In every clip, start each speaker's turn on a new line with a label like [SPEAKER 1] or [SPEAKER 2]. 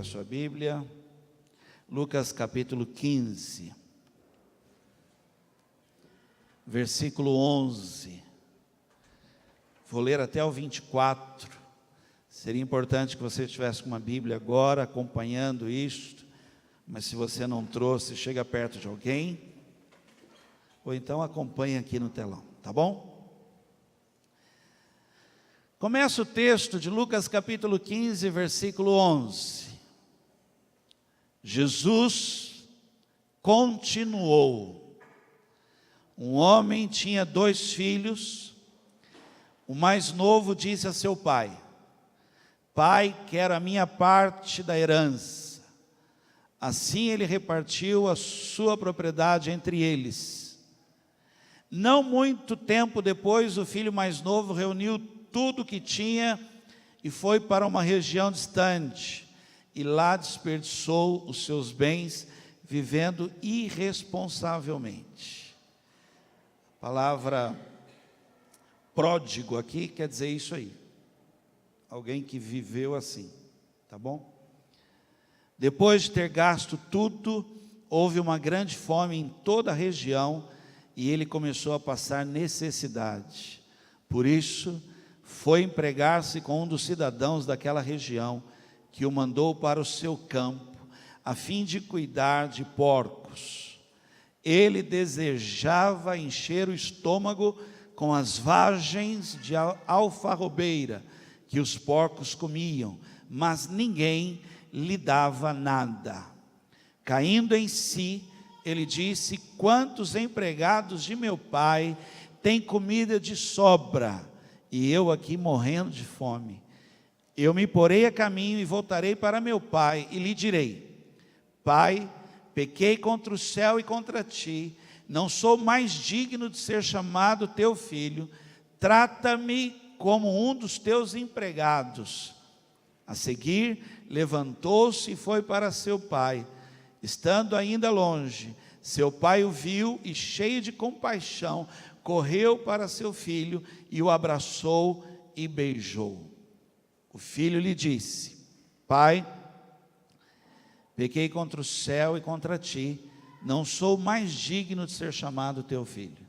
[SPEAKER 1] para a sua Bíblia, Lucas capítulo 15, versículo 11, vou ler até o 24, seria importante que você estivesse com uma Bíblia agora, acompanhando isto, mas se você não trouxe, chega perto de alguém, ou então acompanhe aqui no telão, tá bom? Começa o texto de Lucas capítulo 15, versículo 11. Jesus continuou. Um homem tinha 2 filhos. O mais novo disse a seu pai: Pai, quero a minha parte da herança. Assim ele repartiu a sua propriedade entre eles. Não muito tempo depois, o filho mais novo reuniu tudo o que tinha e foi para uma região distante, e lá desperdiçou os seus bens, vivendo irresponsavelmente. A palavra pródigo aqui quer dizer isso aí, alguém que viveu assim, tá bom? Depois de ter gasto tudo, houve uma grande fome em toda a região, e ele começou a passar necessidade. Por isso, foi empregar-se com um dos cidadãos daquela região, que o mandou para o seu campo, a fim de cuidar de porcos. Ele desejava encher o estômago com as vagens de alfarrobeira, que os porcos comiam, mas ninguém lhe dava nada. Caindo em si, ele disse: quantos empregados de meu pai têm comida de sobra, e eu aqui morrendo de fome? Eu me porei a caminho e voltarei para meu pai, e lhe direi: Pai, pequei contra o céu e contra ti, não sou mais digno de ser chamado teu filho, trata-me como um dos teus empregados. A seguir, levantou-se e foi para seu pai. Estando ainda longe, seu pai o viu e, cheio de compaixão, correu para seu filho e o abraçou e beijou. O filho lhe disse: Pai, pequei contra o céu e contra ti, não sou mais digno de ser chamado teu filho.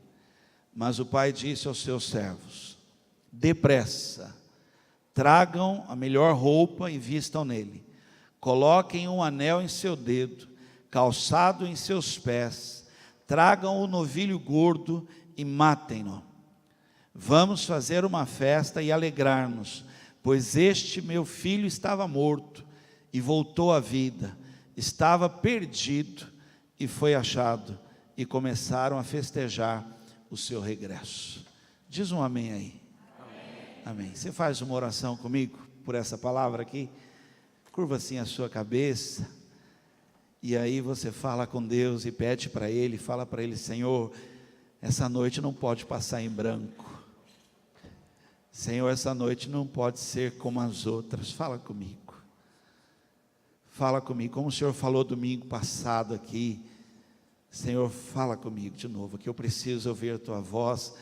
[SPEAKER 1] Mas o pai disse aos seus servos: depressa, tragam a melhor roupa e vistam nele, coloquem um anel em seu dedo, calçado em seus pés, tragam o novilho gordo e matem-no. Vamos fazer uma festa e alegrar-nos, pois este meu filho estava morto e voltou à vida, estava perdido e foi achado, e começaram a festejar o seu regresso. Diz um amém aí. Amém. Amém. Você faz uma oração comigo por essa palavra aqui? Curva assim a sua cabeça, e aí você fala com Deus e pede para Ele, fala para Ele: Senhor, essa noite não pode passar em branco. Senhor, essa noite não pode ser como as outras. Fala comigo. Fala comigo, como o Senhor falou domingo passado aqui. Senhor, fala comigo de novo, que eu preciso ouvir a Tua voz.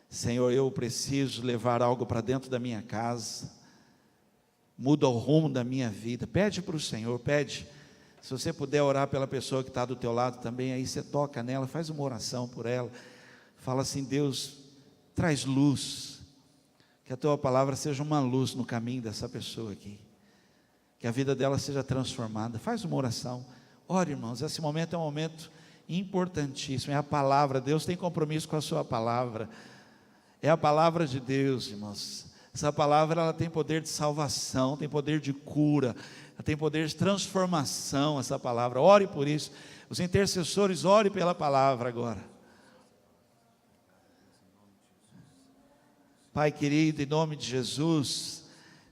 [SPEAKER 1] Senhor, eu preciso levar algo para dentro da minha casa. Muda o rumo da minha vida. Pede para o Senhor, pede. Se você puder orar pela pessoa que está do teu lado também, aí você toca nela, faz uma oração por ela. Fala assim: Deus, traz luz. Que a Tua palavra seja uma luz no caminho dessa pessoa aqui. Que a vida dela seja transformada. Faz uma oração. Ore, irmãos, esse momento é um momento importantíssimo. É a palavra. Deus tem compromisso com a sua palavra. É a palavra de Deus, irmãos. Essa palavra, ela tem poder de salvação, tem poder de cura, ela tem poder de transformação, essa palavra. Ore por isso. Os intercessores, ore pela palavra agora. Pai querido, em nome de Jesus,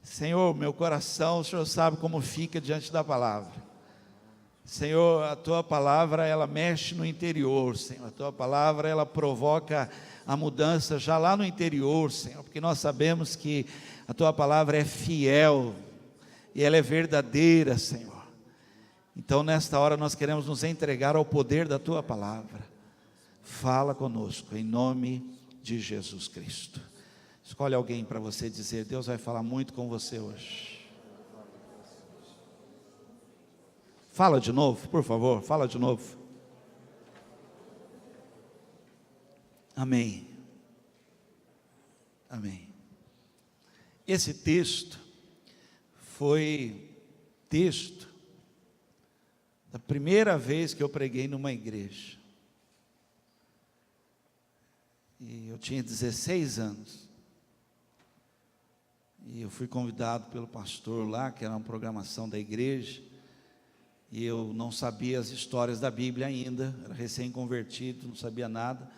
[SPEAKER 1] Senhor, meu coração, o Senhor sabe como fica diante da palavra. Senhor, a Tua palavra, ela mexe no interior, Senhor. A Tua palavra, ela provoca a mudança já lá no interior, Senhor, porque nós sabemos que a Tua palavra é fiel e ela é verdadeira, Senhor. Então nesta hora nós queremos nos entregar ao poder da Tua palavra. Fala conosco, em nome de Jesus Cristo. Escolhe alguém para você dizer: Deus vai falar muito com você hoje. Fala de novo, por favor, fala de novo. Amém. Amém. Esse texto foi texto da primeira vez que eu preguei numa igreja. E eu tinha 16 anos. E eu fui convidado pelo pastor lá, que era uma programação da igreja. E eu não sabia as histórias da Bíblia ainda, era recém-convertido, não sabia nada.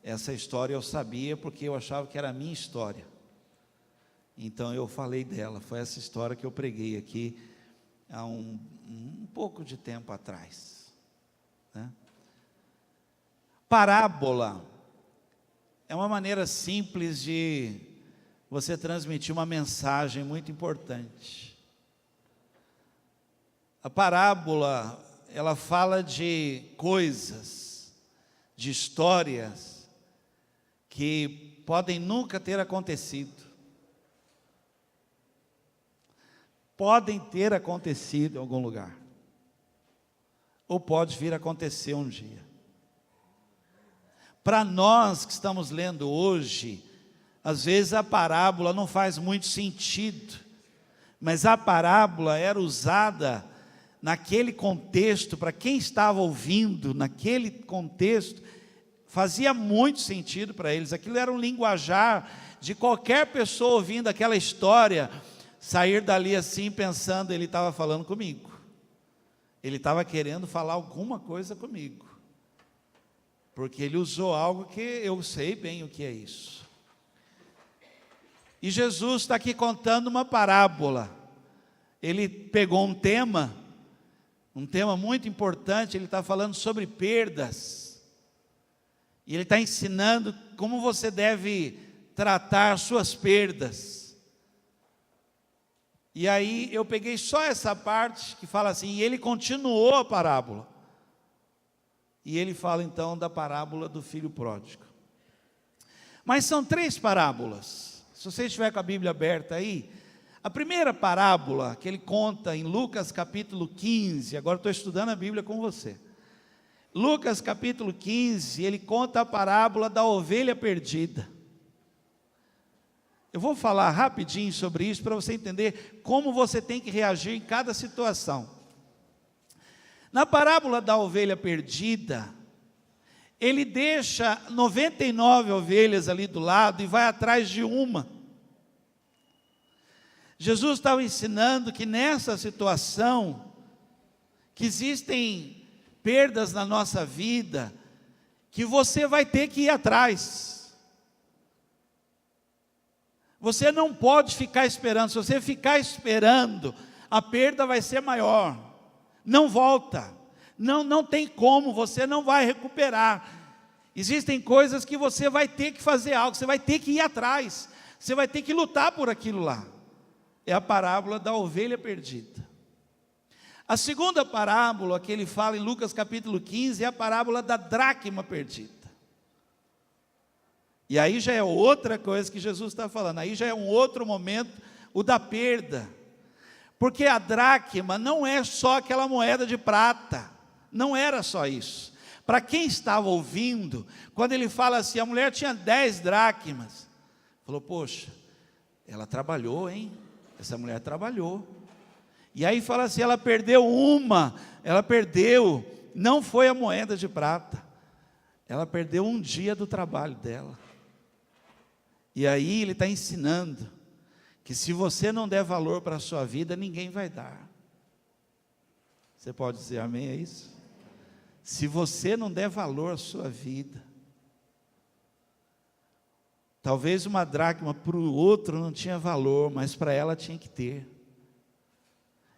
[SPEAKER 1] Essa história eu sabia porque eu achava que era a minha história. Então eu falei dela, foi essa história que eu preguei aqui há um pouco de tempo atrás, né? Parábola é uma maneira simples de você transmitir uma mensagem muito importante. A parábola, ela fala de coisas, de histórias que podem nunca ter acontecido. Podem ter acontecido em algum lugar, ou pode vir a acontecer um dia. Para nós que estamos lendo hoje, às vezes a parábola não faz muito sentido, mas a parábola era usada naquele contexto, para quem estava ouvindo, naquele contexto, fazia muito sentido para eles. Aquilo era um linguajar de qualquer pessoa ouvindo aquela história, sair dali assim pensando, ele estava falando comigo, ele estava querendo falar alguma coisa comigo, porque ele usou algo que eu sei bem o que é isso. E Jesus está aqui contando uma parábola. Ele pegou um tema muito importante, ele está falando sobre perdas, e ele está ensinando como você deve tratar suas perdas. E aí eu peguei só essa parte que fala assim, e ele continuou a parábola. E ele fala então da parábola do filho pródigo. Mas são 3 parábolas. Se você estiver com a Bíblia aberta aí, a primeira parábola que ele conta em Lucas capítulo 15, agora estou estudando a Bíblia com você. Lucas capítulo 15, ele conta a parábola da ovelha perdida. Eu vou falar rapidinho sobre isso, para você entender como você tem que reagir em cada situação. Na parábola da ovelha perdida, ele deixa 99 ovelhas ali do lado e vai atrás de uma. Jesus estava ensinando que nessa situação, que existem perdas na nossa vida, que você vai ter que ir atrás. Você não pode ficar esperando. Se você ficar esperando, a perda vai ser maior. Não volta. Não tem como, você não vai recuperar. Existem coisas que você vai ter que fazer algo, você vai ter que ir atrás. Você vai ter que lutar por aquilo lá. É a parábola da ovelha perdida. A segunda parábola que ele fala em Lucas capítulo 15 é a parábola da dracma perdida. E aí já é outra coisa que Jesus está falando, aí já é um outro momento, o da perda. Porque a dracma não é só aquela moeda de prata, não era só isso. Para quem estava ouvindo, quando ele fala assim, a mulher tinha 10 dracmas, falou, poxa, ela trabalhou, hein? Essa mulher trabalhou. E aí fala assim, ela perdeu não foi a moeda de prata, ela perdeu um dia do trabalho dela. E aí ele está ensinando que se você não der valor para a sua vida, ninguém vai dar. Você pode dizer amém a isso? Se você não der valor à sua vida, talvez uma dracma para o outro não tinha valor, mas para ela tinha que ter.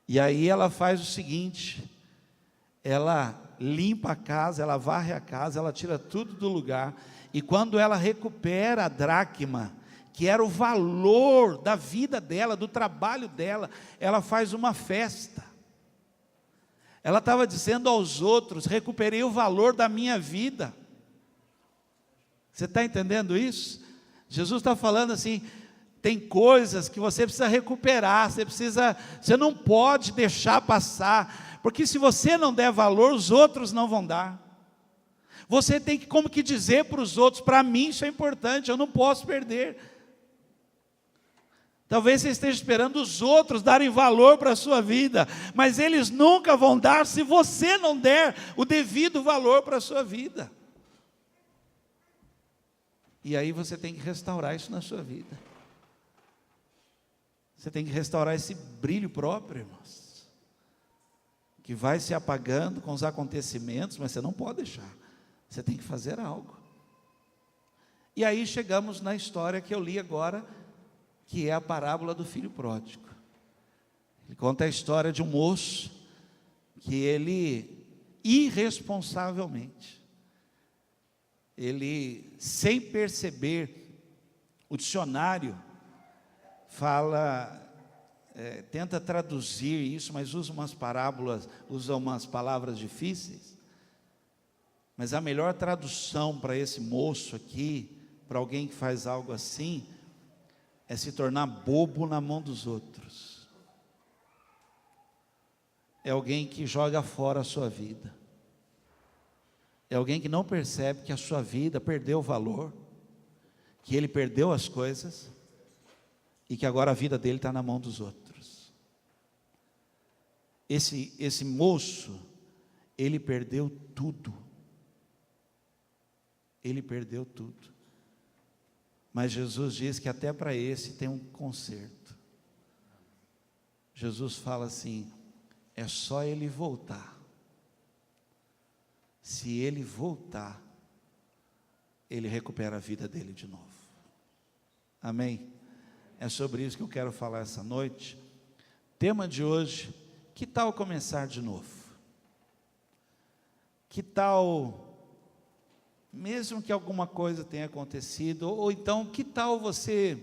[SPEAKER 1] E aí ela faz o seguinte, ela limpa a casa, ela varre a casa, ela tira tudo do lugar, e quando ela recupera a dracma, que era o valor da vida dela, do trabalho dela, ela faz uma festa. Ela estava dizendo aos outros, recuperei o valor da minha vida. Você está entendendo isso? Jesus está falando assim, tem coisas que você precisa recuperar, você não pode deixar passar, porque se você não der valor, os outros não vão dar. Você tem que, como que dizer para os outros, para mim isso é importante, eu não posso perder. Talvez você esteja esperando os outros darem valor para a sua vida, mas eles nunca vão dar se você não der o devido valor para a sua vida. E aí você tem que restaurar isso na sua vida. Você tem que restaurar esse brilho próprio, irmãos, que vai se apagando com os acontecimentos, mas você não pode deixar. Você tem que fazer algo. E aí chegamos na história que eu li agora, que é a parábola do filho pródigo. Ele conta a história de um moço que ele, irresponsavelmente, ele, sem perceber, o dicionário fala, tenta traduzir isso, mas usa umas parábolas, usa umas palavras difíceis, mas a melhor tradução para esse moço aqui, para alguém que faz algo assim, é se tornar bobo na mão dos outros. É alguém que joga fora a sua vida. É alguém que não percebe que a sua vida perdeu o valor, que ele perdeu as coisas, e que agora a vida dele está na mão dos outros. Esse moço, ele perdeu tudo. Ele perdeu tudo. Mas Jesus diz que até para esse tem um conserto. Jesus fala assim, é só ele voltar. Se ele voltar, ele recupera a vida dele de novo. Amém? É sobre isso que eu quero falar essa noite. Tema de hoje, que tal começar de novo? Que tal, mesmo que alguma coisa tenha acontecido, ou então, que tal você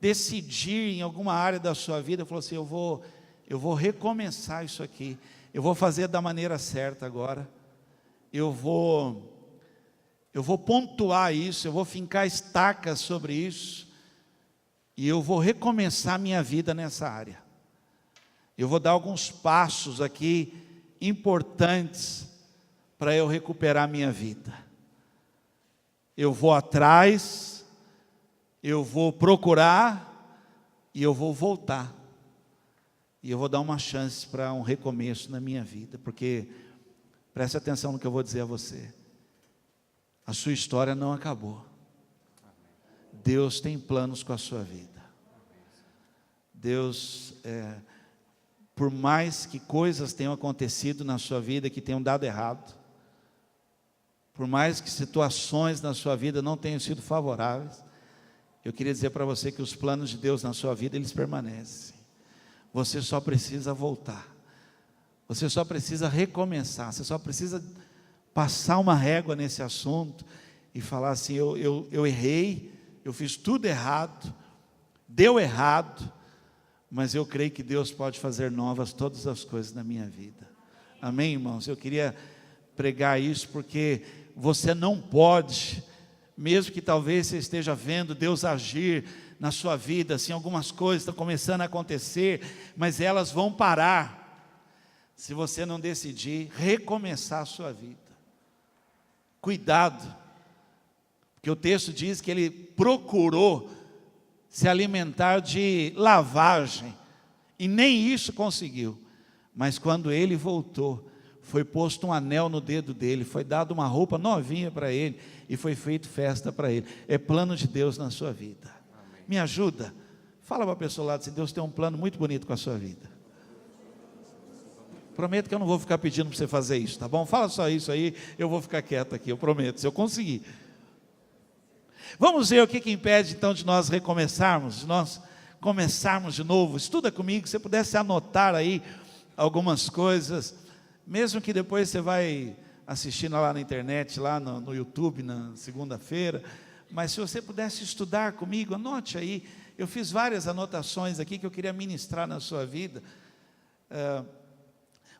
[SPEAKER 1] decidir em alguma área da sua vida, falar assim, eu vou recomeçar isso aqui, eu vou fazer da maneira certa agora, eu vou pontuar isso, eu vou fincar estacas sobre isso, e eu vou recomeçar minha vida nessa área. Eu vou dar alguns passos aqui importantes para eu recuperar minha vida. Eu vou atrás, eu vou procurar e eu vou voltar. E eu vou dar uma chance para um recomeço na minha vida, porque preste atenção no que eu vou dizer a você. A sua história não acabou. Deus tem planos com a sua vida. Deus, por mais que coisas tenham acontecido na sua vida que tenham dado errado, por mais que situações na sua vida não tenham sido favoráveis, eu queria dizer para você que os planos de Deus na sua vida, eles permanecem. Você só precisa voltar. Você só precisa recomeçar. Você só precisa passar uma régua nesse assunto e falar assim, eu errei, eu fiz tudo errado, deu errado, mas eu creio que Deus pode fazer novas todas as coisas na minha vida. Amém, irmãos? Eu queria pregar isso porque você não pode, mesmo que talvez você esteja vendo Deus agir na sua vida, assim, algumas coisas estão começando a acontecer, mas elas vão parar, se você não decidir recomeçar a sua vida. Cuidado, porque o texto diz que ele procurou se alimentar de lavagem, e nem isso conseguiu, mas quando ele voltou, foi posto um anel no dedo dele, foi dado uma roupa novinha para ele, e foi feito festa para ele. É plano de Deus na sua vida. Amém. Me ajuda, fala para a pessoa lá, assim, Deus tem um plano muito bonito com a sua vida. Prometo que eu não vou ficar pedindo para você fazer isso, tá bom? Fala só isso aí, eu vou ficar quieto aqui, eu prometo, se eu conseguir. Vamos ver o que impede então de nós recomeçarmos, de nós começarmos de novo. Estuda comigo, se você pudesse anotar aí algumas coisas, mesmo que depois você vai assistindo lá na internet, lá no YouTube, na segunda-feira, mas se você pudesse estudar comigo, anote aí, eu fiz várias anotações aqui que eu queria ministrar na sua vida.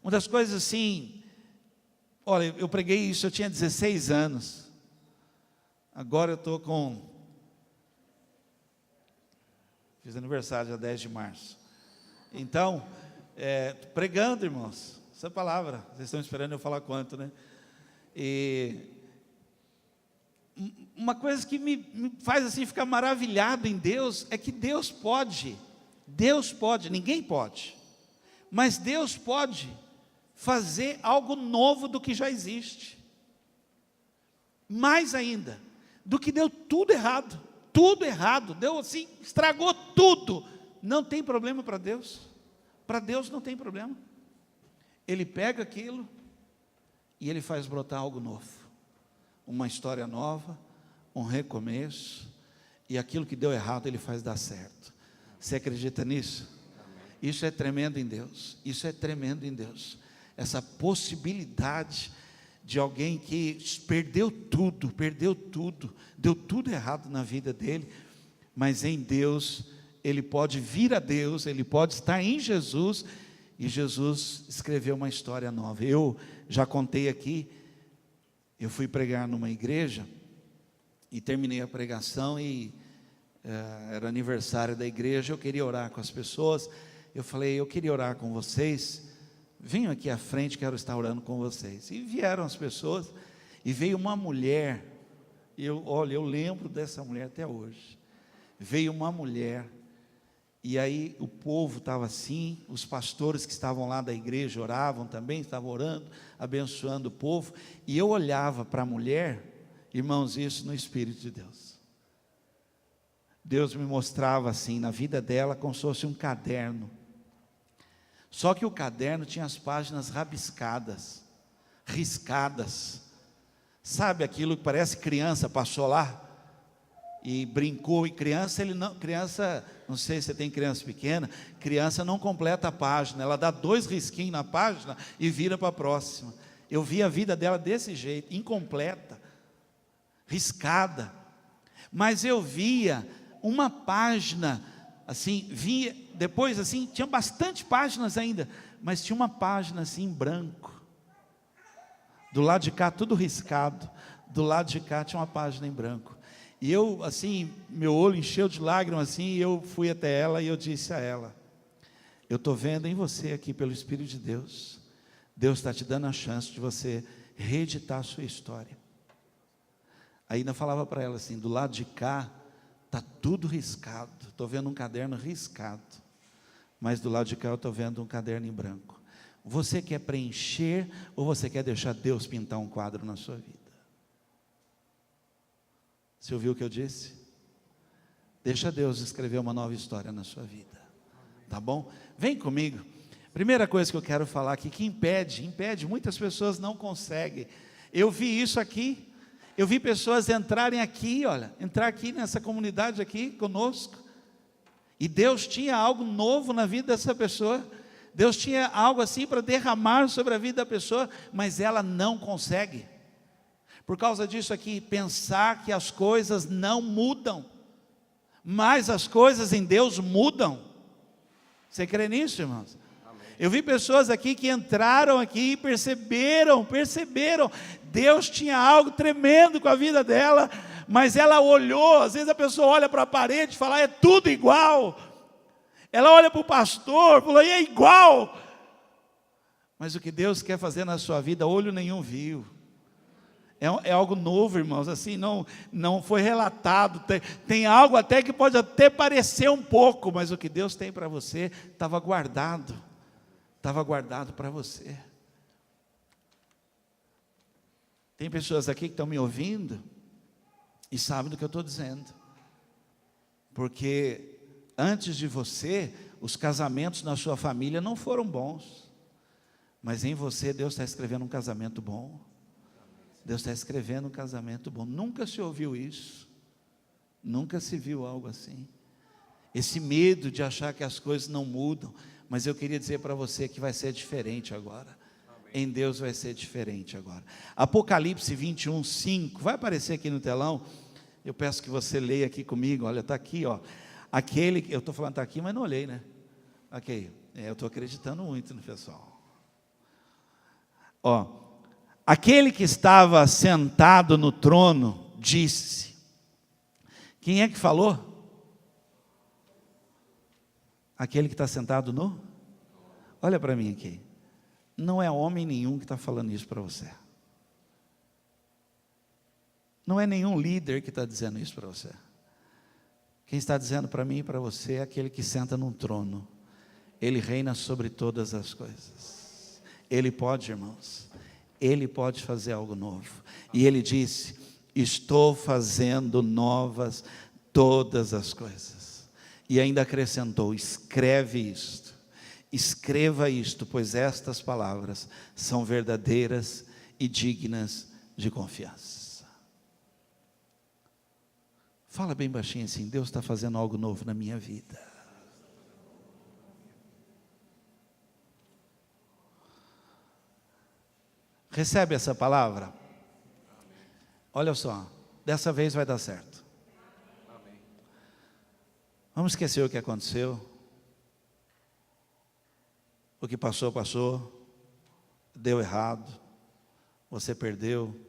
[SPEAKER 1] Uma das coisas assim, olha, eu preguei isso, eu tinha 16 anos, agora eu estou com Fiz aniversário dia 10 de março. Então, pregando, irmãos, essa palavra, vocês estão esperando eu falar quanto, né? E uma coisa que me faz assim ficar maravilhado em Deus, é que Deus pode, ninguém pode, mas Deus pode fazer algo novo do que já existe, mais ainda, do que deu tudo errado, deu assim, estragou tudo, não tem problema para Deus não tem problema, Ele pega aquilo, e Ele faz brotar algo novo, uma história nova, um recomeço, e aquilo que deu errado, Ele faz dar certo. Você acredita nisso? Isso é tremendo em Deus, essa possibilidade de alguém que perdeu tudo, deu tudo errado na vida dele, mas em Deus, ele pode vir a Deus, ele pode estar em Jesus, e Jesus escreveu uma história nova. Eu já contei aqui, eu fui pregar numa igreja, e terminei a pregação, e era aniversário da igreja, eu queria orar com as pessoas, eu falei, eu queria orar com vocês, venham aqui à frente, quero estar orando com vocês. E vieram as pessoas, e veio uma mulher, olha, eu lembro dessa mulher até hoje, veio uma mulher, e aí o povo estava assim, os pastores que estavam lá da igreja oravam também, estavam orando, abençoando o povo, e eu olhava para a mulher, irmãos, isso no Espírito de Deus. Deus me mostrava assim, na vida dela, como se fosse um caderno. Só que o caderno tinha as páginas rabiscadas, riscadas. Sabe aquilo que parece criança, passou lá e brincou, e criança, não sei se você tem criança pequena, criança não completa a página, ela dá 2 risquinhos na página e vira para a próxima. Eu vi a vida dela desse jeito, incompleta, riscada, mas eu via uma página, assim, depois assim, tinha bastante páginas ainda, mas tinha uma página assim em branco, do lado de cá tudo riscado, do lado de cá tinha uma página em branco, e eu assim, meu olho encheu de lágrimas assim, e eu fui até ela e eu disse a ela, eu estou vendo em você aqui pelo Espírito de Deus, Deus está te dando a chance de você reeditar a sua história. Ainda falava para ela assim, do lado de cá está tudo riscado, estou vendo um caderno riscado, mas do lado de cá eu estou vendo um caderno em branco. Você quer preencher ou você quer deixar Deus pintar um quadro na sua vida? Você ouviu o que eu disse? Deixa Deus escrever uma nova história na sua vida, tá bom? Vem comigo. Primeira coisa que eu quero falar aqui, que impede, muitas pessoas não conseguem. Eu vi isso aqui, eu vi pessoas entrarem aqui, entrar aqui nessa comunidade aqui conosco, e Deus tinha algo novo na vida dessa pessoa, Deus tinha algo assim para derramar sobre a vida da pessoa, mas ela não consegue, por causa disso aqui, pensar que as coisas não mudam, mas as coisas em Deus mudam. Você crê nisso, irmãos? Eu vi pessoas aqui que entraram aqui e perceberam, Deus tinha algo tremendo com a vida dela, mas ela olhou, às vezes a pessoa olha para a parede e fala, é tudo igual, ela olha para o pastor, fala, e é igual, mas o que Deus quer fazer na sua vida, olho nenhum viu, é algo novo, irmãos, assim, não foi relatado, tem algo até que pode até parecer um pouco, mas o que Deus tem para você, estava guardado para você. Tem pessoas aqui que estão me ouvindo e sabem do que eu estou dizendo, porque antes de você, os casamentos na sua família não foram bons, mas em você Deus está escrevendo um casamento bom. Deus está escrevendo um casamento bom. Nunca se ouviu isso, nunca se viu algo assim, esse medo de achar que as coisas não mudam, mas eu queria dizer para você que vai ser diferente agora. Amém. Em Deus vai ser diferente agora. Apocalipse 21, 5, vai aparecer aqui no telão, eu peço que você leia aqui comigo, olha, está aqui, ó, aquele, eu estou falando está aqui, mas não olhei, né? Ok, eu estou acreditando muito no pessoal. Ó, aquele que estava sentado no trono, disse, quem é que falou? Aquele que está sentado no? Olha para mim aqui. Não é homem nenhum que está falando isso para você. Não é nenhum líder que está dizendo isso para você. Quem está dizendo para mim e para você é aquele que senta num trono. Ele reina sobre todas as coisas. Ele pode, irmãos. Ele pode fazer algo novo. E ele disse: estou fazendo novas todas as coisas. E ainda acrescentou: escreve isto. Escreva isto, pois estas palavras são verdadeiras e dignas de confiança. Fala bem baixinho assim: Deus está fazendo algo novo na minha vida. Recebe essa palavra? Olha só, dessa vez vai dar certo. Vamos esquecer o que aconteceu. O que passou, passou. Deu errado. Você perdeu.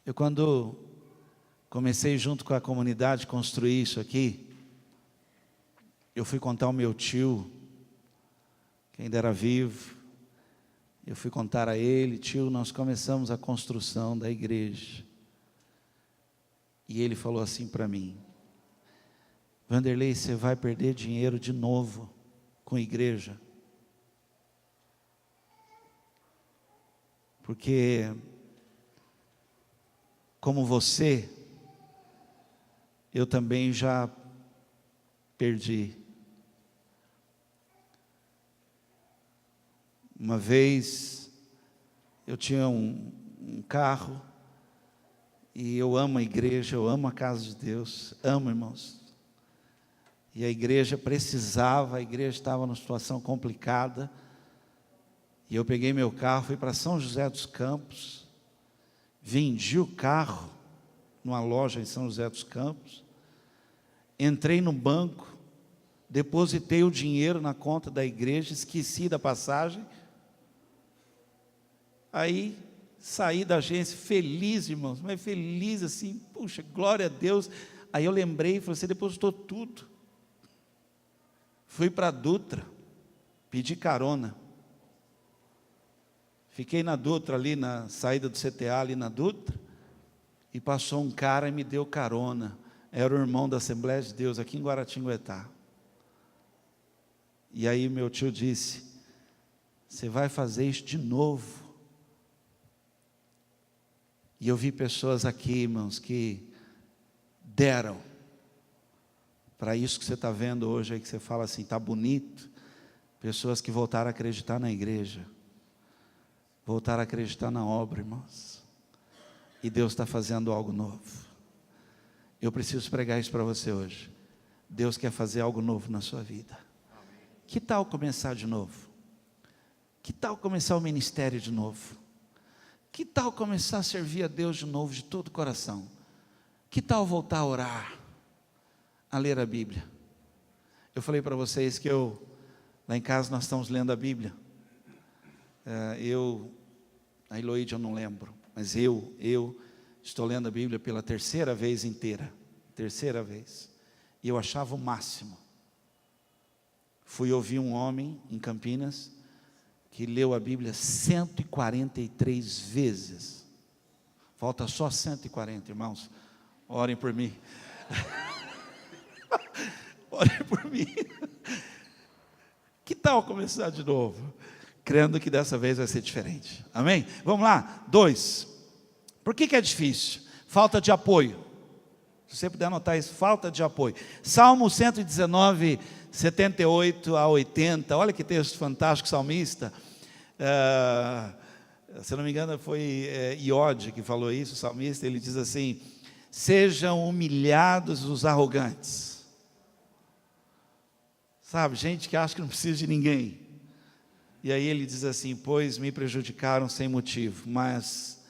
[SPEAKER 1] Eu, quando comecei junto com a comunidade a construir isso aqui, eu fui contar ao meu tio, que ainda era vivo. Eu fui contar a ele: tio, nós começamos a construção da igreja. E ele falou assim para mim: Vanderlei, você vai perder dinheiro de novo com igreja. Porque, como você, eu também já perdi. Uma vez, eu tinha um carro, e eu amo a igreja, eu amo a casa de Deus, amo, irmãos. E a igreja precisava, a igreja estava numa situação complicada, e eu peguei meu carro, fui para São José dos Campos, vendi o carro numa loja em São José dos Campos, entrei no banco, depositei o dinheiro na conta da igreja, esqueci da passagem. Aí saí da agência feliz, irmãos, mas feliz assim, puxa, glória a Deus. Aí eu lembrei, falei: você depositou tudo. Fui para a Dutra, pedi carona. Fiquei na Dutra, ali na saída do CTA, ali na Dutra, e passou um cara e me deu carona. Era o irmão da Assembleia de Deus, aqui em Guaratinguetá. E aí meu tio disse: você vai fazer isso de novo? E eu vi pessoas aqui, irmãos, que deram para isso que você está vendo hoje aí, que você fala assim, está bonito. Pessoas que voltaram a acreditar na igreja, voltaram a acreditar na obra, irmãos. E Deus está fazendo algo novo. Eu preciso pregar isso para você hoje. Deus quer fazer algo novo na sua vida. Que tal começar de novo? Que tal começar o ministério de novo? Que tal começar a servir a Deus de novo, de todo o coração? Que tal voltar a orar, a ler a Bíblia? Eu falei para vocês que lá em casa nós estamos lendo a Bíblia. A Eloíde eu não lembro, mas eu estou lendo a Bíblia pela terceira vez inteira. Terceira vez. E eu achava o máximo. Fui ouvir um homem em Campinas que leu a Bíblia 143 vezes. Falta só 140, irmãos. Orem por mim. Orem por mim. Que tal começar de novo? Crendo que dessa vez vai ser diferente. Amém? Vamos lá. 2. Por que é difícil? Falta de apoio. Se você puder anotar isso, falta de apoio. Salmo 119, 78 a 80. Olha que texto fantástico, salmista. Se não me engano foi Iode que falou isso, o salmista. Ele diz assim: sejam humilhados os arrogantes. Sabe, gente que acha que não precisa de ninguém. E aí ele diz assim: pois me prejudicaram sem motivo, mas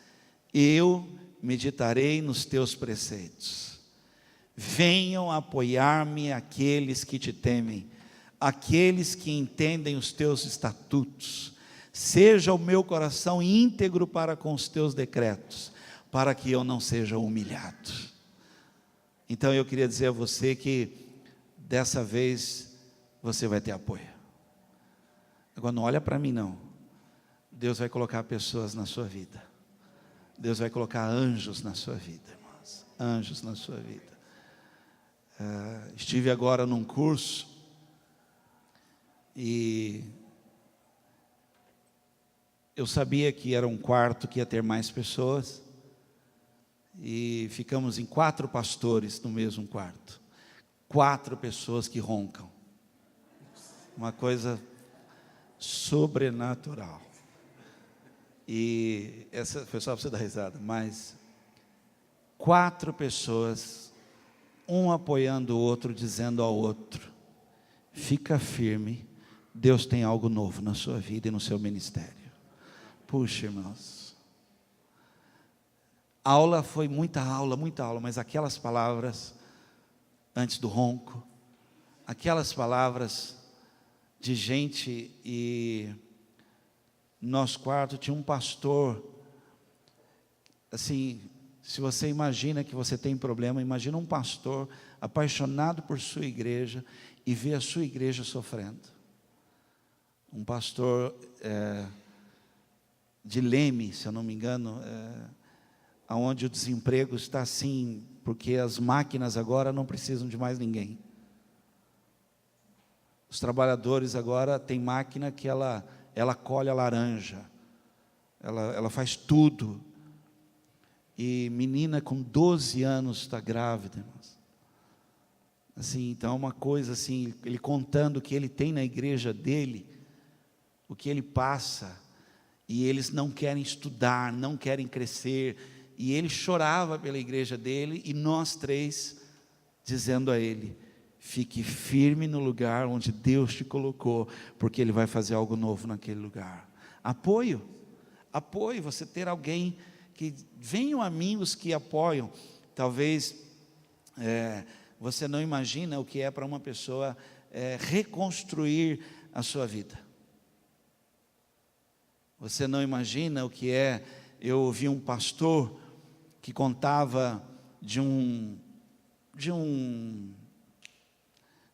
[SPEAKER 1] eu meditarei nos teus preceitos. Venham apoiar-me aqueles que te temem, aqueles que entendem os teus estatutos. Seja o meu coração íntegro para com os teus decretos, para que eu não seja humilhado. Então eu queria dizer a você que dessa vez você vai ter apoio. Agora não olha para mim não. Deus vai colocar pessoas na sua vida. Deus vai colocar anjos na sua vida, irmãos. Anjos na sua vida. Estive agora num curso e eu sabia que era um quarto que ia ter mais pessoas, e ficamos em 4 pastores no mesmo quarto, 4 pessoas que roncam, uma coisa sobrenatural, e essa foi só para você dar risada, mas 4 pessoas, um apoiando o outro, dizendo ao outro: fica firme, Deus tem algo novo na sua vida e no seu ministério. Puxa, irmãos, aula foi muita aula, mas aquelas palavras antes do ronco, aquelas palavras de gente, e no nosso quarto tinha um pastor, assim, se você imagina que você tem problema, imagina um pastor apaixonado por sua igreja e ver a sua igreja sofrendo. Um pastor de Leme, se eu não me engano, onde o desemprego está assim, porque as máquinas agora não precisam de mais ninguém. Os trabalhadores agora têm máquina que ela colhe a laranja, ela faz tudo. E menina com 12 anos está grávida, irmãos. Assim, então uma coisa assim, ele contando o que ele tem na igreja dele, o que ele passa, e eles não querem estudar, não querem crescer, e ele chorava pela igreja dele, e nós 3 dizendo a ele: fique firme no lugar onde Deus te colocou, porque Ele vai fazer algo novo naquele lugar. Apoio, você ter alguém que, venham a mim os que apoiam. Talvez você não imagina o que é para uma pessoa reconstruir a sua vida. Você não imagina o que é. Eu ouvi um pastor que contava de um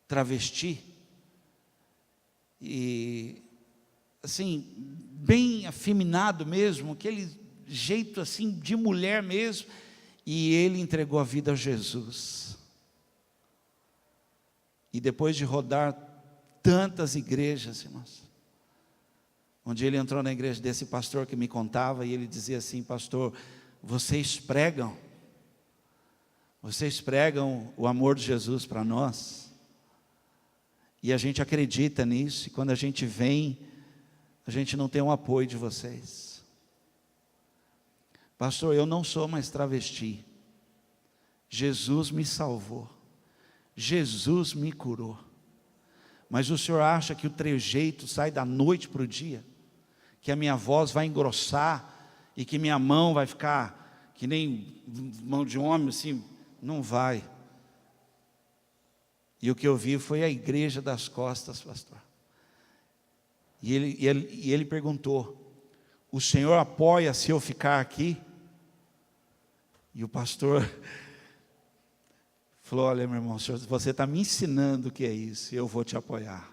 [SPEAKER 1] travesti, e assim, bem afeminado mesmo, aquele jeito assim de mulher mesmo, e ele entregou a vida a Jesus. E depois de rodar tantas igrejas, irmãos, onde ele entrou na igreja desse pastor que me contava, e ele dizia assim: pastor, vocês pregam o amor de Jesus para nós, e a gente acredita nisso, e quando a gente vem, a gente não tem o apoio de vocês. Pastor, eu não sou mais travesti, Jesus me salvou, Jesus me curou, mas o senhor acha que o trejeito sai da noite para o dia? Que a minha voz vai engrossar, e que minha mão vai ficar que nem mão de homem assim? Não vai. E o que eu vi foi a igreja das costas, pastor. E ele perguntou: o senhor apoia se eu ficar aqui? E o pastor falou: olha, meu irmão, você está me ensinando o que é isso, e eu vou te apoiar.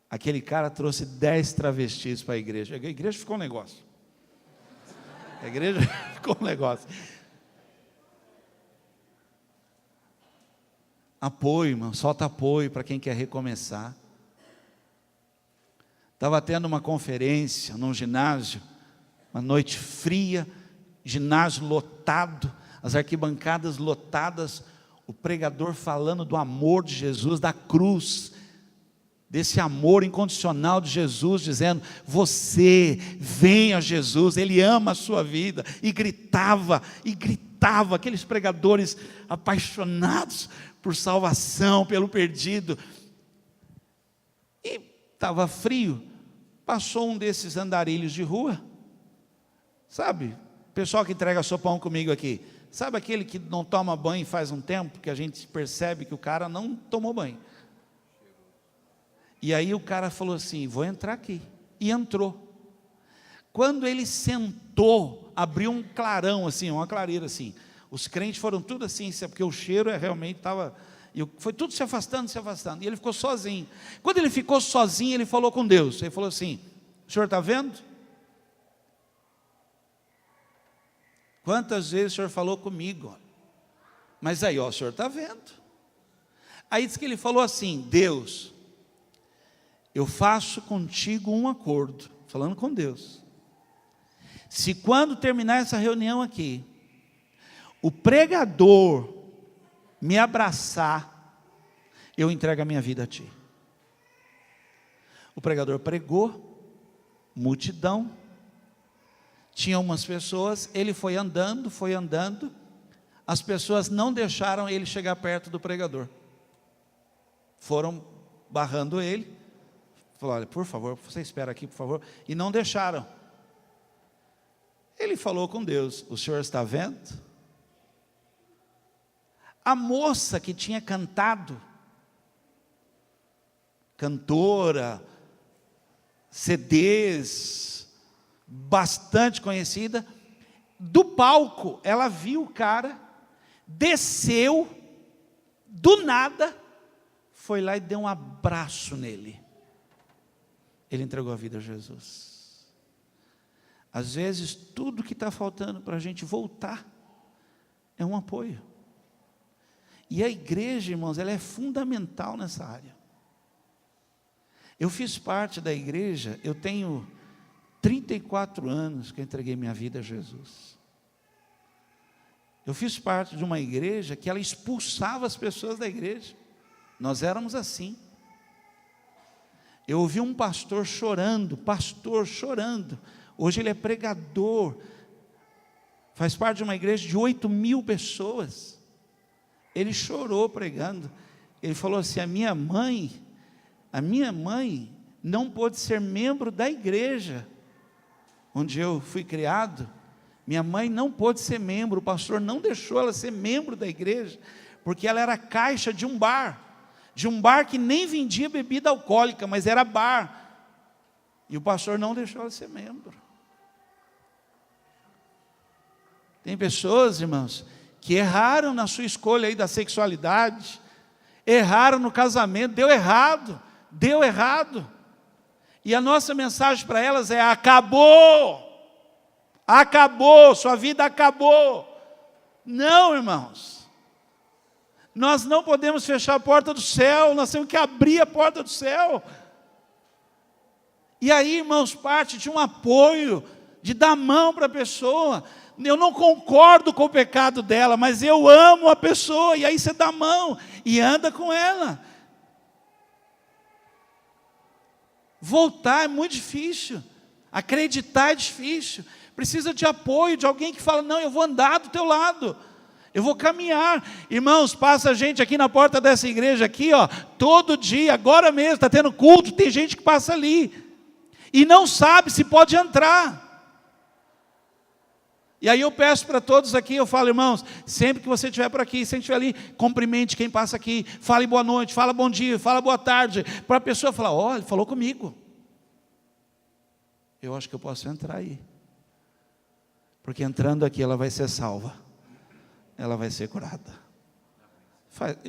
[SPEAKER 1] Aquele cara trouxe 10 travestis para a igreja. A igreja ficou um negócio. A igreja ficou um negócio. Apoio, irmão, solta apoio para quem quer recomeçar. Estava tendo uma conferência num ginásio, uma noite fria, ginásio lotado, as arquibancadas lotadas, o pregador falando do amor de Jesus, da cruz, desse amor incondicional de Jesus, dizendo: você venha a Jesus, Ele ama a sua vida, e gritava, aqueles pregadores apaixonados por salvação, pelo perdido. E estava frio, passou um desses andarilhos de rua, sabe, pessoal que entrega sopão comigo aqui, sabe aquele que não toma banho faz um tempo, que a gente percebe que o cara não tomou banho. E aí o cara falou assim: vou entrar aqui, e entrou. Quando ele sentou, abriu um clarão assim, uma clareira assim, os crentes foram tudo assim, porque o cheiro realmente estava, E foi tudo se afastando, se afastando. E ele ficou sozinho. Quando ele ficou sozinho, ele falou com Deus. Ele falou assim: o senhor está vendo? Quantas vezes o senhor falou comigo? Mas aí, ó, o senhor está vendo. Aí diz que ele falou assim: Deus, eu faço contigo um acordo, falando com Deus. Se quando terminar essa reunião aqui, o pregador me abraçar, eu entrego a minha vida a ti. O pregador pregou, multidão, tinha umas pessoas, ele foi andando, as pessoas não deixaram ele chegar perto do pregador, foram barrando ele, falou: olha, por favor, você espera aqui, por favor, e não deixaram. Ele falou com Deus: o senhor está vendo? A moça que tinha cantado, cantora, CDs, bastante conhecida, do palco, ela viu o cara, desceu, do nada, foi lá e deu um abraço nele. Ele entregou a vida a Jesus. Às vezes, tudo que está faltando para a gente voltar, é um apoio. E a igreja, irmãos, ela é fundamental nessa área. Eu fiz parte da igreja, eu tenho 34 anos que eu entreguei minha vida a Jesus. Eu fiz parte de uma igreja que ela expulsava as pessoas da igreja. Nós éramos assim. Eu ouvi um pastor chorando. Hoje ele é pregador. Faz parte de uma igreja de 8.000 pessoas. Ele chorou pregando. Ele falou assim: a minha mãe não pôde ser membro da igreja onde eu fui criado. Minha mãe não pôde ser membro, o pastor não deixou ela ser membro da igreja, porque ela era caixa de um bar que nem vendia bebida alcoólica, mas era bar, e o pastor não deixou ela ser membro. Tem pessoas, irmãos, que erraram na sua escolha aí da sexualidade, erraram no casamento, deu errado, e a nossa mensagem para elas é: acabou, sua vida acabou. Não, irmãos, nós não podemos fechar a porta do céu, nós temos que abrir a porta do céu. E aí, irmãos, parte de um apoio, de dar mão para a pessoa. Eu não concordo com o pecado dela, mas eu amo a pessoa, e aí você dá a mão e anda com ela. Voltar é muito difícil, acreditar é difícil, precisa de apoio, de alguém que fala: não, eu vou andar do teu lado, eu vou caminhar. Irmãos, passa gente aqui na porta dessa igreja aqui, ó, todo dia, agora mesmo, está tendo culto, tem gente que passa ali, e não sabe se pode entrar. E aí eu peço para todos aqui, eu falo: irmãos, sempre que você estiver por aqui, se estiver ali, cumprimente quem passa aqui, fale boa noite, fala bom dia, fala boa tarde, para a pessoa falar: ó, ele falou comigo, eu acho que eu posso entrar aí, porque entrando aqui ela vai ser salva, ela vai ser curada.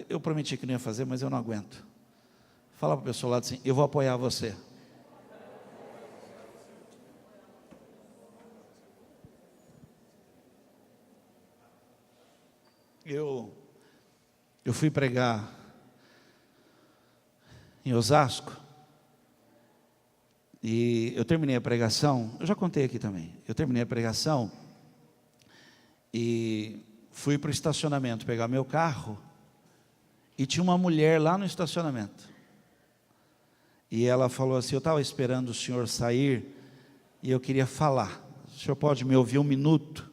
[SPEAKER 1] Eu prometi que não ia fazer, mas eu não aguento. Fala para a pessoa lá assim: eu vou apoiar você. Eu fui pregar em Osasco, e eu terminei a pregação, eu já contei aqui também, eu terminei a pregação, e fui para o estacionamento pegar meu carro, e tinha uma mulher lá no estacionamento, e ela falou assim: eu estava esperando o senhor sair, e eu queria falar, o senhor pode me ouvir um minuto?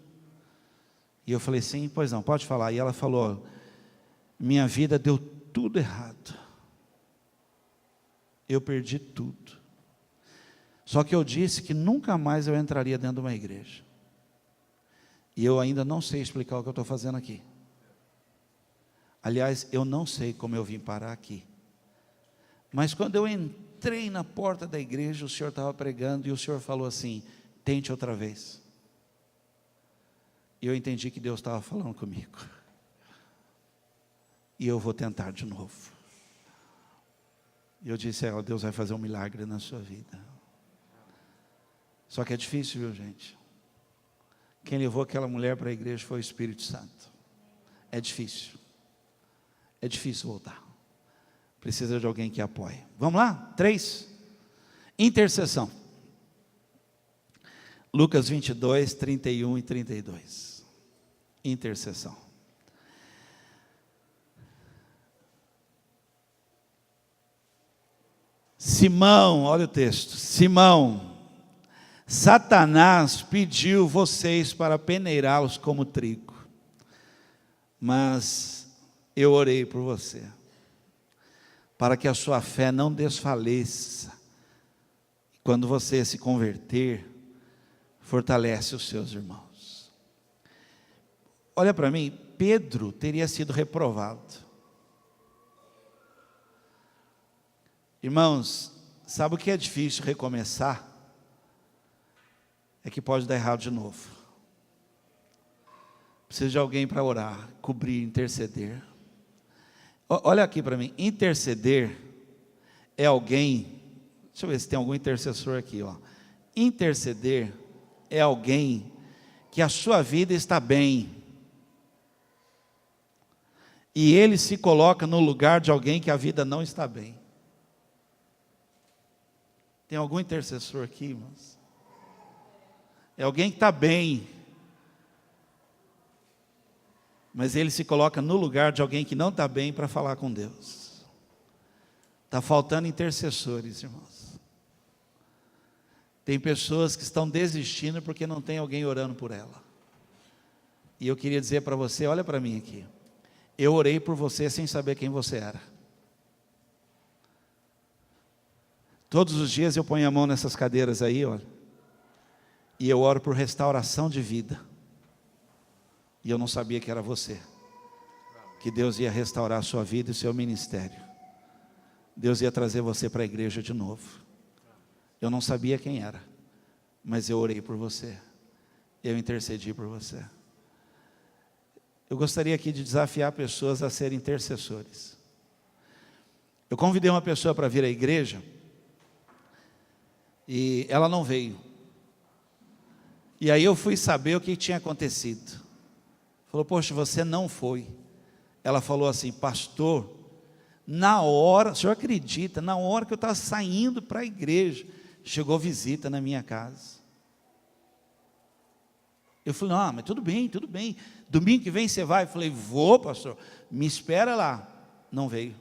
[SPEAKER 1] E eu falei: sim, pois não, pode falar. E ela falou: minha vida deu tudo errado, eu perdi tudo, só que eu disse que nunca mais eu entraria dentro de uma igreja, e eu ainda não sei explicar o que eu estou fazendo aqui. Aliás, eu não sei como eu vim parar aqui, mas quando eu entrei na porta da igreja, o senhor estava pregando, e o senhor falou assim: tente outra vez. E eu entendi que Deus estava falando comigo. e eu vou tentar de novo. E eu disse a ela: Deus vai fazer um milagre na sua vida. Só que é difícil, viu, gente? Quem levou aquela mulher para a igreja foi o Espírito Santo. É difícil. É difícil voltar. Precisa de alguém que apoie. Vamos lá? 3. Intercessão. Lucas 22, 31 e 32. Intercessão. Simão, olha o texto. Simão, Satanás pediu vocês para peneirá-los como trigo, mas eu orei por você, para que a sua fé não desfaleça. Quando você se converter, fortalece os seus irmãos. Olha para mim, Pedro teria sido reprovado. Irmãos, sabe o que é difícil recomeçar? É que pode dar errado de novo. Precisa de alguém para orar, cobrir, interceder. Olha aqui para mim, interceder é alguém, deixa eu ver se tem algum intercessor aqui, ó. Interceder é alguém que a sua vida está bem, e ele se coloca no lugar de alguém que a vida não está bem. Tem algum intercessor aqui, irmãos? É alguém que está bem, mas ele se coloca no lugar de alguém que não está bem para falar com Deus. Está faltando intercessores, irmãos. Tem pessoas que estão desistindo porque não tem alguém orando por ela. E eu queria dizer para você, olha para mim aqui. Eu orei por você sem saber quem você era. Todos os dias eu ponho a mão nessas cadeiras aí, olha, e eu oro por restauração de vida. E eu não sabia que era você, que Deus ia restaurar a sua vida e o seu ministério. Deus ia trazer você para a igreja de novo. Eu não sabia quem era, mas eu orei por você, eu intercedi por você. Eu gostaria aqui de desafiar pessoas a serem intercessores. Eu convidei uma pessoa para vir à igreja, e ela não veio. E aí eu fui saber o que tinha acontecido. Falou: poxa, você não foi. Ela falou assim: pastor, na hora, o senhor acredita, na hora que eu estava saindo para a igreja, chegou visita na minha casa. Eu falei: não, mas tudo bem, domingo que vem você vai? Eu falei: vou, pastor, me espera lá. Não veio.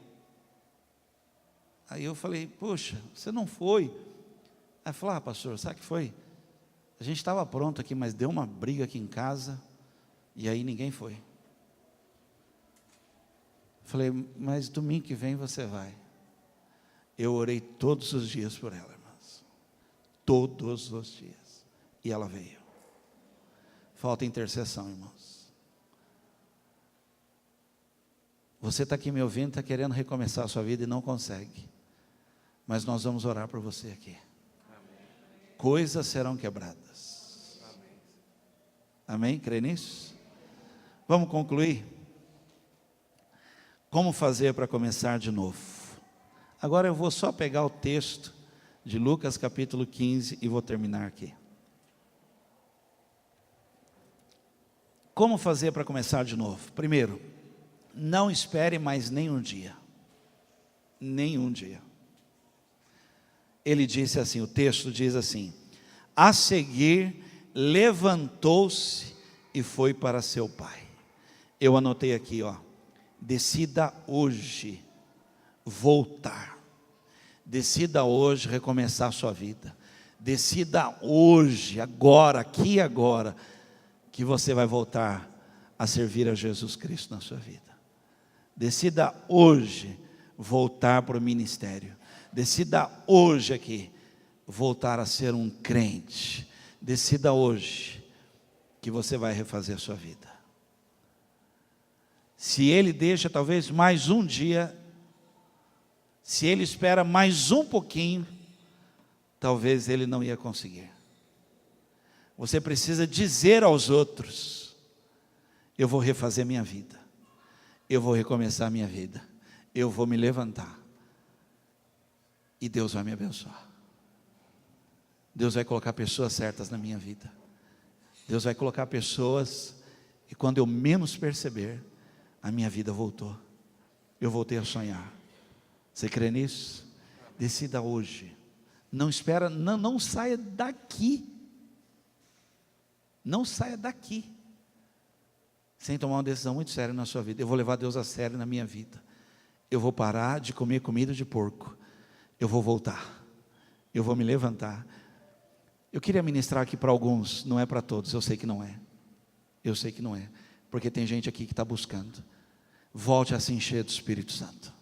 [SPEAKER 1] Aí eu falei: poxa, você não foi? Aí falou: ah, pastor, sabe o que foi? A gente estava pronto aqui, mas deu uma briga aqui em casa, e aí ninguém foi. Falei: mas domingo que vem você vai. Eu orei todos os dias por ela, irmãos. Todos os dias. E ela veio. Falta intercessão, irmãos. Você está aqui me ouvindo, está querendo recomeçar a sua vida e não consegue. Mas nós vamos orar por você aqui. Coisas serão quebradas. Amém? Crê nisso? Vamos concluir? Como fazer para começar de novo? Agora eu vou só pegar o texto de Lucas capítulo 15 e vou terminar aqui. Como fazer para começar de novo? Primeiro, não espere mais nenhum dia. Nenhum dia. Ele disse assim, o texto diz assim: a seguir levantou-se e foi para seu pai. Eu anotei aqui, ó, decida hoje voltar. Decida hoje recomeçar a sua vida. Decida hoje, agora, aqui e agora, que você vai voltar a servir a Jesus Cristo na sua vida. Decida hoje voltar para o ministério. Decida hoje aqui voltar a ser um crente. Decida hoje que você vai refazer a sua vida. Se ele deixa talvez mais um dia, se ele espera mais um pouquinho, talvez ele não ia conseguir. Você precisa dizer aos outros: eu vou refazer minha vida, eu vou recomeçar a minha vida, eu vou me levantar, e Deus vai me abençoar. Deus vai colocar pessoas certas na minha vida. Deus vai colocar pessoas, e quando eu menos perceber, a minha vida voltou. Eu voltei a sonhar. Você crê nisso? Decida hoje. Não espera, não saia daqui. Não saia daqui sem tomar uma decisão muito séria na sua vida. Eu vou levar Deus a sério na minha vida. Eu vou parar de comer comida de porco. Eu vou voltar. Eu vou me levantar. Eu queria ministrar aqui para alguns, não é para todos, eu sei que não é. Eu sei que não é, porque tem gente aqui que está buscando. Volte a se encher do Espírito Santo.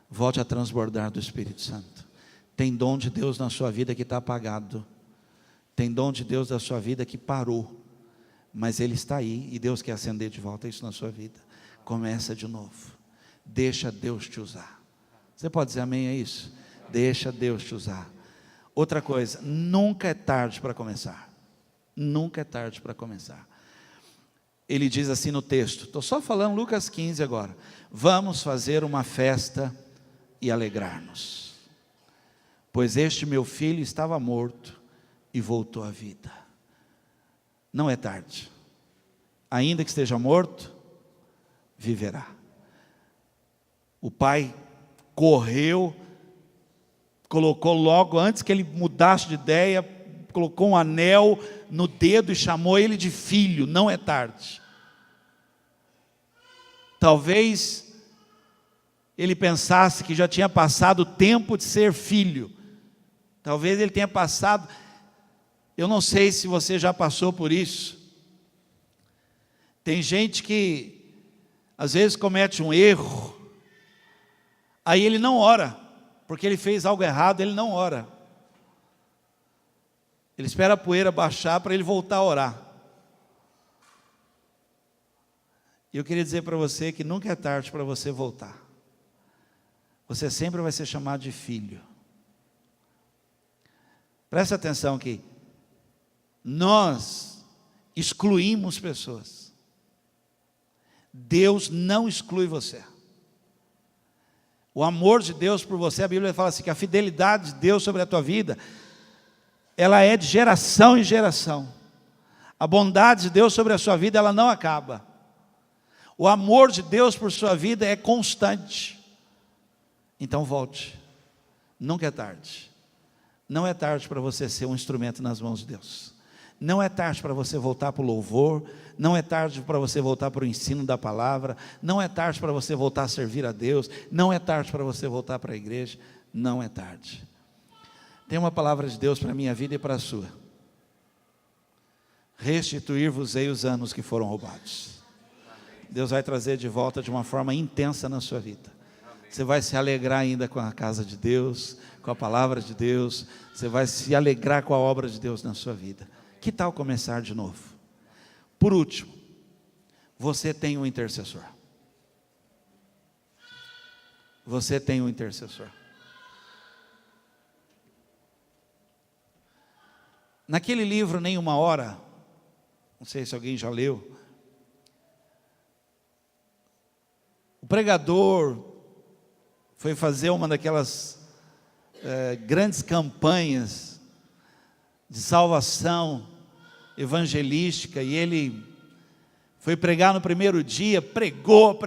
[SPEAKER 1] Volte a transbordar do Espírito Santo. Tem dom de Deus na sua vida que está apagado. Tem dom de Deus na sua vida que parou. Mas Ele está aí e Deus quer acender de volta isso na sua vida. Começa de novo. Deixa Deus te usar. Você pode dizer amém a isso? Deixa Deus te usar. Outra coisa, nunca é tarde para começar. Nunca é tarde para começar. Ele diz assim no texto, estou só falando Lucas 15 agora. Vamos fazer uma festa e alegrar-nos. Pois este meu filho estava morto e voltou à vida. Não é tarde. Ainda que esteja morto, viverá. O pai correu, colocou logo, antes que ele mudasse de ideia, colocou um anel no dedo e chamou ele de filho. Não é tarde. Talvez ele pensasse que já tinha passado o tempo de ser filho. Talvez ele tenha passado, eu não sei se você já passou por isso. Tem gente que às vezes comete um erro, aí ele não ora, porque ele fez algo errado, ele não ora. Ele espera a poeira baixar para ele voltar a orar. E eu queria dizer para você que nunca é tarde para você voltar. Você sempre vai ser chamado de filho. Presta atenção aqui. Nós excluímos pessoas. Deus não exclui você. O amor de Deus por você, a Bíblia fala assim, que a fidelidade de Deus sobre a tua vida, ela é de geração em geração. A bondade de Deus sobre a sua vida, ela não acaba. O amor de Deus por sua vida é constante. Então volte. Nunca é tarde. Não é tarde para você ser um instrumento nas mãos de Deus. Não é tarde para você voltar para o louvor. Não é tarde para você voltar para o ensino da palavra. Não é tarde para você voltar a servir a Deus. Não é tarde para você voltar para a igreja. Não é tarde. Tem uma palavra de Deus para a minha vida e para a sua. Restituir-vos-ei os anos que foram roubados. Deus vai trazer de volta de uma forma intensa na sua vida. Você vai se alegrar ainda com a casa de Deus, com a palavra de Deus. Você vai se alegrar com a obra de Deus na sua vida. Que tal começar de novo? Por último, você tem um intercessor. Você tem um intercessor. Naquele livro, Nem Uma Hora, não sei se alguém já leu, o pregador foi fazer uma daquelas grandes campanhas de salvação evangelística, e ele foi pregar no primeiro dia, pregou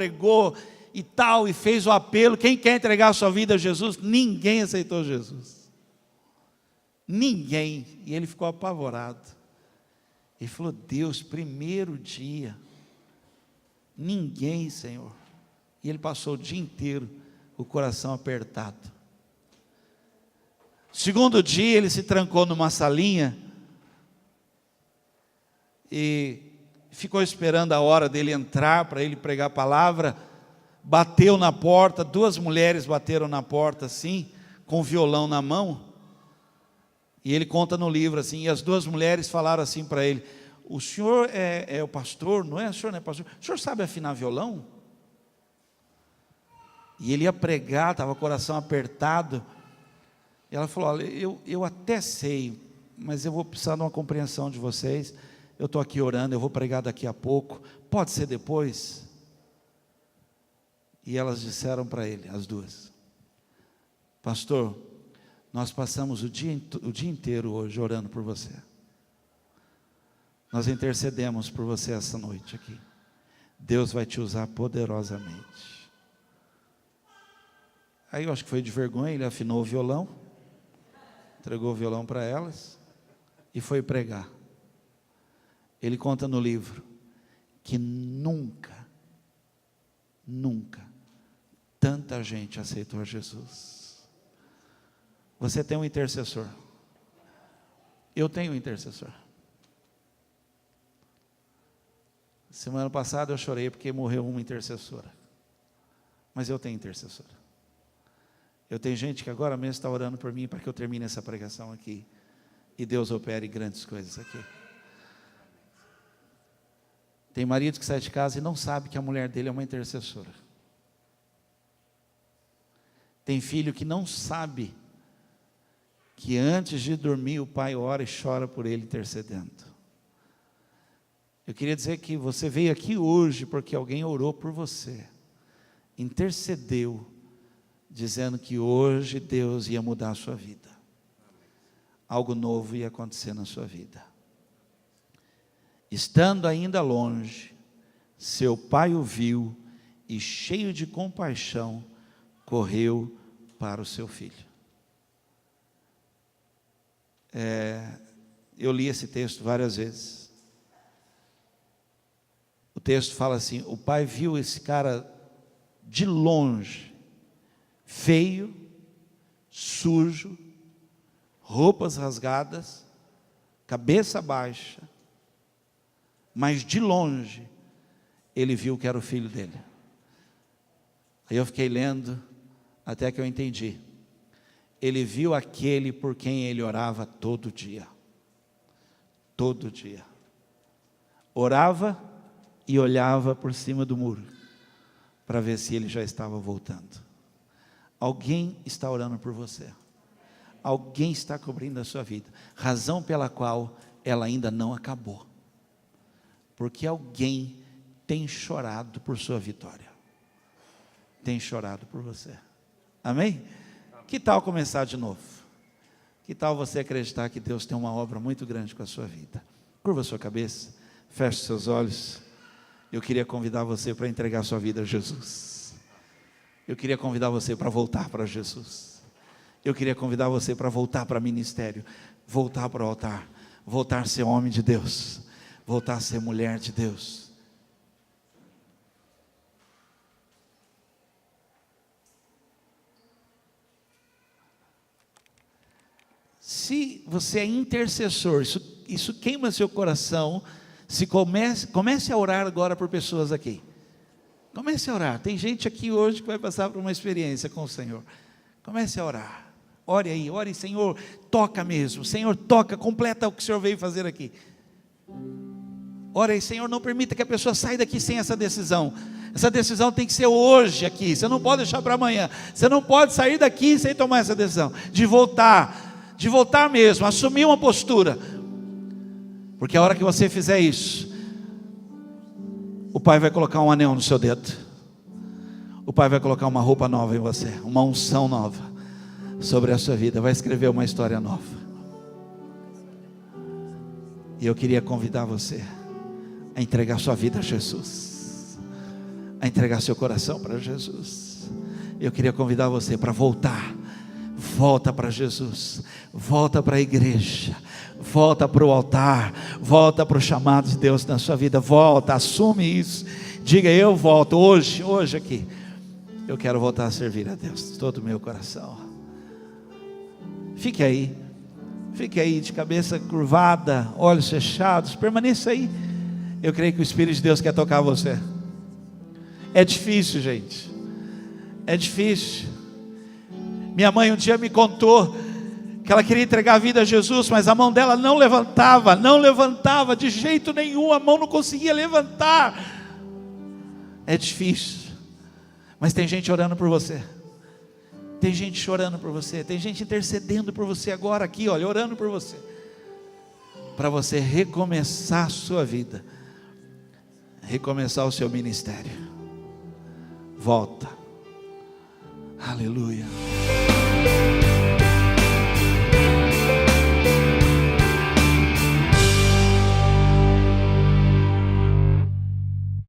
[SPEAKER 1] e tal, e fez o apelo, quem quer entregar a sua vida a Jesus? Ninguém aceitou Jesus. Ninguém. E ele ficou apavorado. Ele falou, Deus, primeiro dia, ninguém, Senhor. E ele passou o dia inteiro, o coração apertado. Segundo dia, ele se trancou numa salinha e ficou esperando a hora dele entrar para ele pregar a palavra. Bateu na porta, 2 mulheres bateram na porta assim, com o violão na mão. E ele conta no livro assim, e as 2 mulheres falaram assim para ele, o senhor é o pastor, não é? O senhor não é pastor? O senhor sabe afinar violão? E ele ia pregar, estava com o coração apertado. E ela falou, olha, eu até sei, mas eu vou precisar de uma compreensão de vocês. Eu estou aqui orando, eu vou pregar daqui a pouco. Pode ser depois? E elas disseram para ele, as duas: pastor, nós passamos o dia inteiro hoje orando por você. Nós intercedemos por você essa noite aqui. Deus vai te usar poderosamente. Aí eu acho que foi de vergonha, ele afinou o violão, entregou o violão para elas e foi pregar. Ele conta no livro que nunca tanta gente aceitou a Jesus. Você tem um intercessor. Eu tenho um intercessor. Semana passada eu chorei porque morreu uma intercessora. Mas eu tenho intercessora. Eu tenho gente que agora mesmo está orando por mim para que eu termine essa pregação aqui. E Deus opere grandes coisas aqui. Tem marido que sai de casa e não sabe que a mulher dele é uma intercessora. Tem filho que não sabe que antes de dormir o pai ora e chora por ele intercedendo. Eu queria dizer que você veio aqui hoje porque alguém orou por você, intercedeu, dizendo que hoje Deus ia mudar a sua vida. Algo novo ia acontecer na sua vida. Estando ainda longe, seu pai o viu e, cheio de compaixão, correu para o seu filho. Eu li esse texto várias vezes. O texto fala assim: o pai viu esse cara de longe, feio, sujo, roupas rasgadas, cabeça baixa, mas de longe ele viu que era o filho dele. Aí eu fiquei lendo até que eu entendi. Ele viu aquele por quem ele orava todo dia. Todo dia. Orava e olhava por cima do muro para ver se ele já estava voltando. Alguém está orando por você. Alguém está cobrindo a sua vida. Razão pela qual ela ainda não acabou. Porque alguém tem chorado por sua vitória. Tem chorado por você. Amém? Que tal começar de novo? Que tal você acreditar que Deus tem uma obra muito grande com a sua vida? Curva a sua cabeça, feche seus olhos. Eu queria convidar você para entregar sua vida a Jesus. Eu queria convidar você para voltar para Jesus. Eu queria convidar você para voltar para o ministério, voltar para o altar, voltar a ser homem de Deus, voltar a ser mulher de Deus. Se você é intercessor, isso queima seu coração. Se comece a orar agora por pessoas aqui. Comece a orar. Tem gente aqui hoje que vai passar por uma experiência com o Senhor. Comece a orar. Ore aí, ore, Senhor, toca mesmo. Senhor, toca, completa o que o Senhor veio fazer aqui. Ore aí, Senhor, não permita que a pessoa saia daqui sem essa decisão. Essa decisão tem que ser hoje aqui. Você não pode deixar para amanhã. Você não pode sair daqui sem tomar essa decisão. De voltar mesmo, assumir uma postura. Porque a hora que você fizer isso, o Pai vai colocar um anel no seu dedo. O Pai vai colocar uma roupa nova em você, uma unção nova sobre a sua vida. Vai escrever uma história nova. E eu queria convidar você a entregar sua vida a Jesus, a entregar seu coração para Jesus. Eu queria convidar você para voltar. Volta para Jesus, volta para a igreja, volta para o altar, volta para o chamado de Deus na sua vida. Volta, assume isso. Diga: eu volto hoje aqui. Eu quero voltar a servir a Deus, todo o meu coração. Fique aí de cabeça curvada, olhos fechados, permaneça aí. Eu creio que o Espírito de Deus quer tocar você. É difícil, gente, é difícil. Minha mãe um dia me contou que ela queria entregar a vida a Jesus, mas a mão dela não levantava de jeito nenhum, a mão não conseguia levantar. É difícil, mas tem gente orando por você, tem gente chorando por você, tem gente intercedendo por você agora aqui, olha, orando por você, para você recomeçar a sua vida, recomeçar o seu ministério, volta. Aleluia.